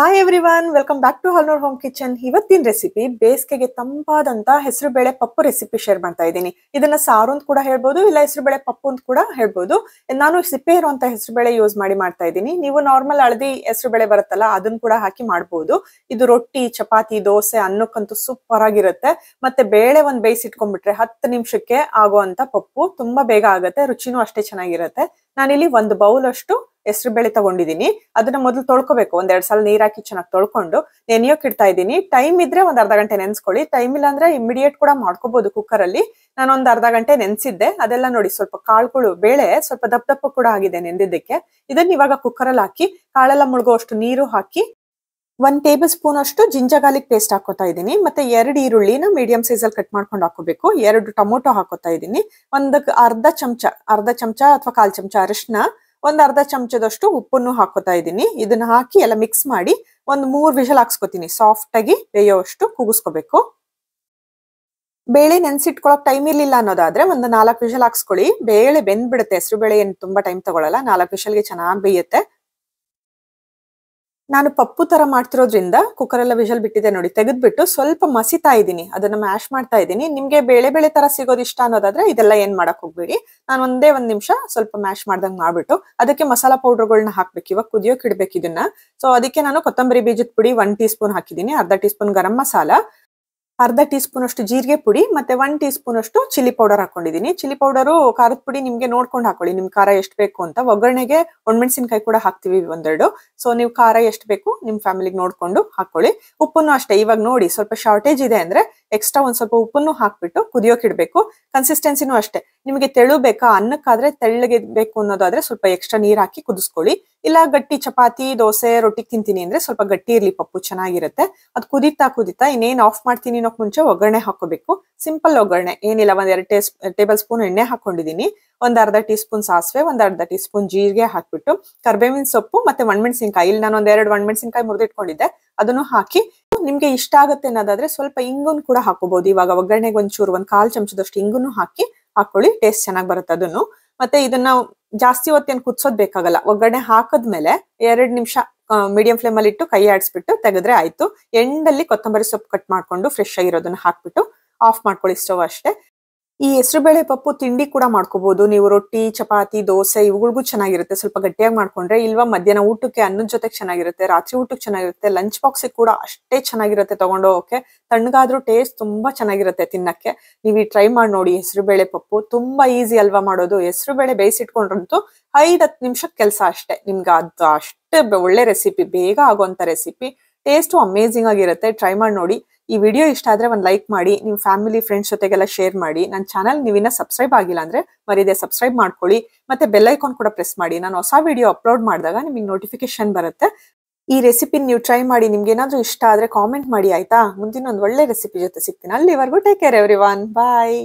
Hi everyone, welcome back to Halnur home kitchen. ಇವತ್ತಿನ recipe ಬೇಸಿಗೆಗೆ ತಂಪಾದಂತ ಹೆಸರು ಬೇಳೆ ಪಪ್ಪು ರೆಸಿಪಿ ಶೇರ್ ಮಾಡ್ತಾ ಇದ್ದೀನಿ. ಇದನ್ನ ಸಾರು ಅಂತ ಕೂಡ ಹೇಳ್ಬೋದು, ಇಲ್ಲ ಹೆಸರು ಬೇಳೆ ಪಪ್ಪು ಅಂತ ಕೂಡ ಹೇಳ್ಬೋದು. ನಾನು ಸಿಪ್ಪೆ ಇರುವಂತ ಹೆಸರು ಬೇಳೆ ಯೂಸ್ ಮಾಡ್ತಾ ಇದ್ದೀನಿ. ನೀವು ನಾರ್ಮಲ್ ಹಳದಿ ಹೆಸರು ಬೇಳೆ ಬರುತ್ತಲ್ಲ, ಅದನ್ನ ಕೂಡ ಹಾಕಿ ಮಾಡ್ಬೋದು. ಇದು ರೊಟ್ಟಿ, ಚಪಾತಿ, ದೋಸೆ, ಅನ್ನಕ್ಕಂತೂ ಸೂಪರ್ ಆಗಿರುತ್ತೆ. ಮತ್ತೆ ಬೇಳೆ ಒಂದ್ ಬೇಯಿಸಿಟ್ಕೊಂಡ್ಬಿಟ್ರೆ 10 ನಿಮಿಷಕ್ಕೆ ಆಗುವಂತ ಪಪ್ಪು ತುಂಬಾ ಬೇಗ ಆಗುತ್ತೆ, ರುಚಿನೂ ಅಷ್ಟೇ ಚೆನ್ನಾಗಿರುತ್ತೆ. ನಾನಿಲ್ಲಿ ಒಂದು ಬೌಲ್ ಅಷ್ಟು ಹೆಸರು ಬೇಳೆ ತಗೊಂಡಿದ್ದೀನಿ. ಅದನ್ನ ಮೊದಲು ತೊಳ್ಕೊಬೇಕು, 1-2 ಸಲ ನೀರ್ ಹಾಕಿ ಚೆನ್ನಾಗಿ ತೊಳ್ಕೊಂಡು ನೆನೆಯೋಕ್ ಇಡ್ತಾ ಇದ್ದೀನಿ. ಟೈಮ್ ಇದ್ರೆ ಒಂದ್ ಅರ್ಧ ಗಂಟೆ ನೆನ್ಸ್ಕೊಳ್ಳಿ, ಟೈಮ್ ಇಲ್ಲ ಅಂದ್ರೆ ಇಮಿಡಿಯೇಟ್ ಕೂಡ ಮಾಡ್ಕೋಬಹುದು ಕುಕ್ಕರ್ ಅಲ್ಲಿ. ನಾನು ಒಂದ್ ಅರ್ಧ ಗಂಟೆ ನೆನ್ಸಿದ್ದೆ. ಅದೆಲ್ಲ ನೋಡಿ ಸ್ವಲ್ಪ ಕಾಳುಗಳು, ಬೇಳೆ ಸ್ವಲ್ಪ ದಪ್ಪ ದಪ್ಪ ಕೂಡ ಆಗಿದೆ ನೆಂದಿದ್ದಕ್ಕೆ. ಇದನ್ನ ಇವಾಗ ಕುಕ್ಕರ್ ಅಲ್ಲಿ ಹಾಕಿ ಕಾಳೆಲ್ಲ ಮುಳುಗುವಷ್ಟು ನೀರು ಹಾಕಿ 1 ಟೇಬಲ್ ಸ್ಪೂನ್ ಅಷ್ಟು ಜಿಂಜರ್ ಗಾರ್ಲಿಕ್ ಪೇಸ್ಟ್ ಹಾಕೋತಾ ಇದ್ದೀನಿ. ಮತ್ತೆ 2 ಈರುಳ್ಳಿನ ಮೀಡಿಯಂ ಸೈಜ್ ಅಲ್ಲಿ ಕಟ್ ಮಾಡ್ಕೊಂಡು ಹಾಕೋಬೇಕು. 2 ಟೊಮೊಟೊ ಹಾಕೋತಾ ಇದ್ದೀನಿ. ಅರ್ಧ ಚಮಚ ಅಥವಾ 1/4 ಚಮಚ ಅರಿಶಿನ, ಒಂದ್ ಅರ್ಧ ಚಮಚದಷ್ಟು ಉಪ್ಪನ್ನು ಹಾಕೋತಾ ಇದ್ದೀನಿ. ಇದನ್ನ ಹಾಕಿ ಎಲ್ಲ ಮಿಕ್ಸ್ ಮಾಡಿ 3 ವಿಷಲ್ ಹಾಕ್ಸ್ಕೊತೀನಿ. ಸಾಫ್ಟ್ ಆಗಿ ಬೇಯೋವಷ್ಟು ಕೂಗಿಸ್ಕೋಬೇಕು. ಬೇಳೆ ನೆನ್ಸಿಟ್ಕೊಳಕ್ ಟೈಮ್ ಇರ್ಲಿಲ್ಲ ಅನ್ನೋದಾದ್ರೆ 4 ವಿಷಲ್ ಹಾಕ್ಸ್ಕೊಳ್ಳಿ. ಬೇಳೆ ಬೆಂದ್ಬಿಡುತ್ತೆ, ಹೆಸರು ಬೇಳೆ ಏನ್ ತುಂಬಾ ಟೈಮ್ ತಗೊಳಲ್ಲ, 4 ವಿಷಲ್ಗೆ ಚೆನ್ನಾಗಿ ಬೇಯುತ್ತೆ. ನಾನು ಪಪ್ಪು ತರ ಮಾಡ್ತಿರೋದ್ರಿಂದ ಕುಕ್ಕರ್ ಎಲ್ಲ ವಿಷಲ್ ಬಿಟ್ಟಿದೆ ನೋಡಿ, ತೆಗೆದ್ಬಿಟ್ಟು ಸ್ವಲ್ಪ ಮಸಿತಾ ಇದ್ದೀನಿ, ಅದನ್ನ ಮ್ಯಾಶ್ ಮಾಡ್ತಾ ಇದ್ದೀನಿ. ನಿಮ್ಗೆ ಬೇಳೆ ತರ ಸಿಗೋದು ಇಷ್ಟ ಅನ್ನೋದಾದ್ರೆ ಇದೆಲ್ಲ ಏನ್ ಮಾಡಕ್ ಹೋಗ್ಬೇಡಿ. ನಾನು ಒಂದೇ 1 ನಿಮಿಷ ಸ್ವಲ್ಪ ಮ್ಯಾಶ್ ಮಾಡ್ದಂಗ್ ಮಾಡ್ಬಿಟ್ಟು ಅದಕ್ಕೆ ಮಸಾಲಾ ಪೌಡರ್ಗಳನ್ನ ಹಾಕ್ಬೇಕು. ಇವಾಗ ಕುದಿಯೋಕ್ ಇಡ್ಬೇಕು ಇದನ್ನ. ಸೊ ಅದಕ್ಕೆ ನಾನು ಕೊತ್ತಂಬರಿ ಬೀಜದ ಪುಡಿ 1 ಟೀ ಸ್ಪೂನ್ ಹಾಕಿದ್ದೀನಿ, ಅರ್ಧ ಟೀ ಸ್ಪೂನ್ ಗರಂ ಮಸಾಲ, ಅರ್ಧ ಟೀ ಸ್ಪೂನ್ ಅಷ್ಟು ಜೀರಿಗೆ ಪುಡಿ, ಮತ್ತೆ 1 ಟೀ ಸ್ಪೂನ್ ಅಷ್ಟು ಚಿಲ್ಲಿ ಪೌಡರ್ ಹಾಕೊಂಡಿದ್ದೀನಿ. ಚಿಲ್ಲಿ ಪೌಡರು, ಖಾರದ ಪುಡಿ ನಿಮ್ಗೆ ನೋಡ್ಕೊಂಡು ಹಾಕೊಳ್ಳಿ, ನಿಮ್ ಖಾರ ಎಷ್ಟು ಬೇಕು ಅಂತ. ಒಗ್ಗರಣೆಗೆ ಒಣಮೆಣಸಿನಕಾಯಿ ಕೂಡ ಹಾಕ್ತಿವಿ 1-2. ಸೊ ನೀವು ಖಾರ ಎಷ್ಟು ಬೇಕು ನಿಮ್ ಫ್ಯಾಮಿಲಿಗೆ ನೋಡ್ಕೊಂಡು ಹಾಕೊಳ್ಳಿ. ಉಪ್ಪನ್ನು ಅಷ್ಟೇ, ಇವಾಗ ನೋಡಿ ಸ್ವಲ್ಪ ಶಾರ್ಟೇಜ್ ಇದೆ ಅಂದ್ರೆ ಎಕ್ಸ್ಟ್ರಾ ಒಂದ್ ಸ್ವಲ್ಪ ಉಪ್ಪನ್ನು ಹಾಕ್ಬಿಟ್ಟು ಕುದಿಯೋಕ್ ಇಡ್ಬೇಕು. ಕನ್ಸಿಸ್ಟೆನ್ಸಿನೂ ಅಷ್ಟೇ, ನಿಮಗೆ ತೆಳು ಬೇಕಾ, ಅನ್ನಕ್ಕಾದ್ರೆ ತೆಳ್ಳಗೆ ಬೇಕು ಅನ್ನೋದಾದ್ರೆ ಸ್ವಲ್ಪ ಎಕ್ಸ್ಟ್ರಾ ನೀರ್ ಹಾಕಿ ಕುದಿಸ್ಕೊಳ್ಳಿ. ಇಲ್ಲ ಗಟ್ಟಿ ಚಪಾತಿ, ದೋಸೆ, ರೊಟ್ಟಿ ತಿಂತೀನಿ ಅಂದ್ರೆ ಸ್ವಲ್ಪ ಗಟ್ಟಿ ಇರ್ಲಿ ಪಪ್ಪು, ಚೆನ್ನಾಗಿರುತ್ತೆ. ಅದು ಕುದಿತಾ ಇನ್ನೇನ್ ಆಫ್ ಮಾಡ್ತೀನಿ ಅನ್ನೋಕ್ ಮುಂಚೆ ಒಗ್ಗರಣೆ ಹಾಕೋಬೇಕು. ಸಿಂಪಲ್ ಒಗ್ಗರಣೆ ಏನಿಲ್ಲ, 1-2 ಟೇಬಲ್ ಸ್ಪೂನ್ ಎಣ್ಣೆ ಹಾಕೊಂಡಿದ್ದೀನಿ, ಒಂದ್ ಅರ್ಧ ಟೀ ಸ್ಪೂನ್ ಸಾಸಿವೆ, ಒಂದ್ ಅರ್ಧ ಟೀ ಸ್ಪೂನ್ ಜೀರಿಗೆ ಹಾಕ್ಬಿಟ್ಟು ಕರ್ಬೇವಿನ ಸೊಪ್ಪು ಮತ್ತೆ ಒಣಮೆಣಸಿನಕಾಯಿ, ಇಲ್ಲಿ ನಾನು 2 ಒಣಮೆಣಸಿನಕಾಯಿ ಮುರಿದಿಟ್ಕೊಂಡಿದ್ದೆ, ಅದನ್ನು ಹಾಕಿ ನಿಮ್ಗೆ ಇಷ್ಟ ಆಗುತ್ತೆ ಅನ್ನೋದಾದ್ರೆ ಸ್ವಲ್ಪ ಇಂಗುನ್ ಕೂಡ ಹಾಕೋಬಹುದು. ಇವಾಗ ಒಗ್ಗರಣೆಗೆ ಒಂಚೂರು 1/4 ಚಮಚದಷ್ಟು ಇಂಗುನು ಹಾಕೊಳ್ಳಿ, ಟೇಸ್ಟ್ ಚೆನ್ನಾಗಿ ಬರುತ್ತೆ ಅದನ್ನು. ಮತ್ತೆ ಇದನ್ನ ಜಾಸ್ತಿ ಹೊತ್ತೇನು ಕುದಿಸೋದ್ ಬೇಕಾಗಲ್ಲ. ಒಗ್ಗರಣೆ ಹಾಕದ್ಮೇಲೆ 2 ನಿಮಿಷ ಮೀಡಿಯಂ ಫ್ಲೇಮ್ ಅಲ್ಲಿ ಇಟ್ಟು ಕೈ ಆಡಿಸ್ಬಿಟ್ಟು ತೆಗೆದ್ರೆ ಆಯ್ತು. ಎಂಡಲ್ಲಿ ಕೊತ್ತಂಬರಿ ಸೊಪ್ಪು ಕಟ್ ಮಾಡ್ಕೊಂಡು ಫ್ರೆಶ್ ಆಗಿರೋದನ್ನ ಹಾಕ್ಬಿಟ್ಟು ಆಫ್ ಮಾಡ್ಕೊಳ್ಳಿ ಸ್ಟವ್ ಅಷ್ಟೇ. ಈ ಹೆಸರುಬೇಳೆ ಪಪ್ಪು ತಿಂಡಿ ಕೂಡ ಮಾಡ್ಕೋಬಹುದು ನೀವು, ರೊಟ್ಟಿ, ಚಪಾತಿ, ದೋಸೆ ಇವುಗಳಿಗೂ ಚೆನ್ನಾಗಿರುತ್ತೆ. ಸ್ವಲ್ಪ ಗಟ್ಟಿಯಾಗಿ ಮಾಡ್ಕೊಂಡ್ರೆ, ಇಲ್ವಾ ಮಧ್ಯಾಹ್ನ ಊಟಕ್ಕೆ ಅನ್ನದ ಜೊತೆಗೆ ಚೆನ್ನಾಗಿರುತ್ತೆ, ರಾತ್ರಿ ಊಟಕ್ಕೆ ಚೆನ್ನಾಗಿರುತ್ತೆ, ಲಂಚ್ ಬಾಕ್ಸ್ ಕೂಡ ಅಷ್ಟೇ ಚೆನ್ನಾಗಿರುತ್ತೆ ತಗೊಂಡು ಹೋಗಕ್ಕೆ. ತಣ್ಣಗಾದ್ರೂ ಟೇಸ್ಟ್ ತುಂಬಾ ಚೆನ್ನಾಗಿರುತ್ತೆ ತಿನ್ನಕ್ಕೆ. ನೀವು ಟ್ರೈ ಮಾಡಿ ನೋಡಿ. ಹೆಸರುಬೇಳೆ ಪಪ್ಪು ತುಂಬಾ ಈಸಿ ಅಲ್ವಾ ಮಾಡೋದು. ಹೆಸರುಬೇಳೆ ಬೇಯಿಸಿಟ್ಕೊಂಡ್ರಂತೂ 5-10 ನಿಮಿಷಕ್ಕೆ ಕೆಲಸ ಅಷ್ಟೇ. ನಿಮ್ಗೆ ಅದು ಅಷ್ಟೇ ಒಳ್ಳೆ ರೆಸಿಪಿ, ಬೇಗ ಆಗುವಂತ ರೆಸಿಪಿ, ಟೇಸ್ಟು ಅಮೇಝಿಂಗ್ ಆಗಿರುತ್ತೆ. ಟ್ರೈ ಮಾಡಿ ನೋಡಿ. ಈ ವಿಡಿಯೋ ಇಷ್ಟ ಆದ್ರೆ ಒಂದು ಲೈಕ್ ಮಾಡಿ, ನಿಮ್ ಫ್ಯಾಮಿಲಿ ಫ್ರೆಂಡ್ಸ್ ಜೊತೆಗೆಲ್ಲ ಶೇರ್ ಮಾಡಿ. ನನ್ನ ಚಾನಲ್ ನೀವಿನ್ನ ಸಬ್ಸ್ಕ್ರೈಬ್ ಆಗಿಲ್ಲ ಅಂದ್ರೆ ಮರಿದೆ ಸಬ್ಸ್ಕ್ರೈಬ್ ಮಾಡ್ಕೊಳ್ಳಿ. ಮತ್ತೆ ಬೆಲ್ ಐಕಾನ್ ಕೂಡ ಪ್ರೆಸ್ ಮಾಡಿ, ನಾನು ಹೊಸ ವಿಡಿಯೋ ಅಪ್ಲೋಡ್ ಮಾಡಿದಾಗ ನಿಮಗೆ ನೋಟಿಫಿಕೇಶನ್ ಬರುತ್ತೆ. ಈ ರೆಸಿಪಿ ನೀವು ಟ್ರೈ ಮಾಡಿ. ನಿಮ್ಗೆ ಏನಾದ್ರೂ ಇಷ್ಟ ಆದ್ರೆ ಕಾಮೆಂಟ್ ಮಾಡಿ ಆಯ್ತಾ. ಮುಂದಿನ ಒಂದು ಒಳ್ಳೆ ರೆಸಿಪಿ ಜೊತೆ ಸಿಗ್ತೀನಿ. ಅಲ್ಲಿವರೆಗೂ ಟೇಕ್ ಕೇರ್ ಎವ್ರಿವನ್, ಬಾಯ್.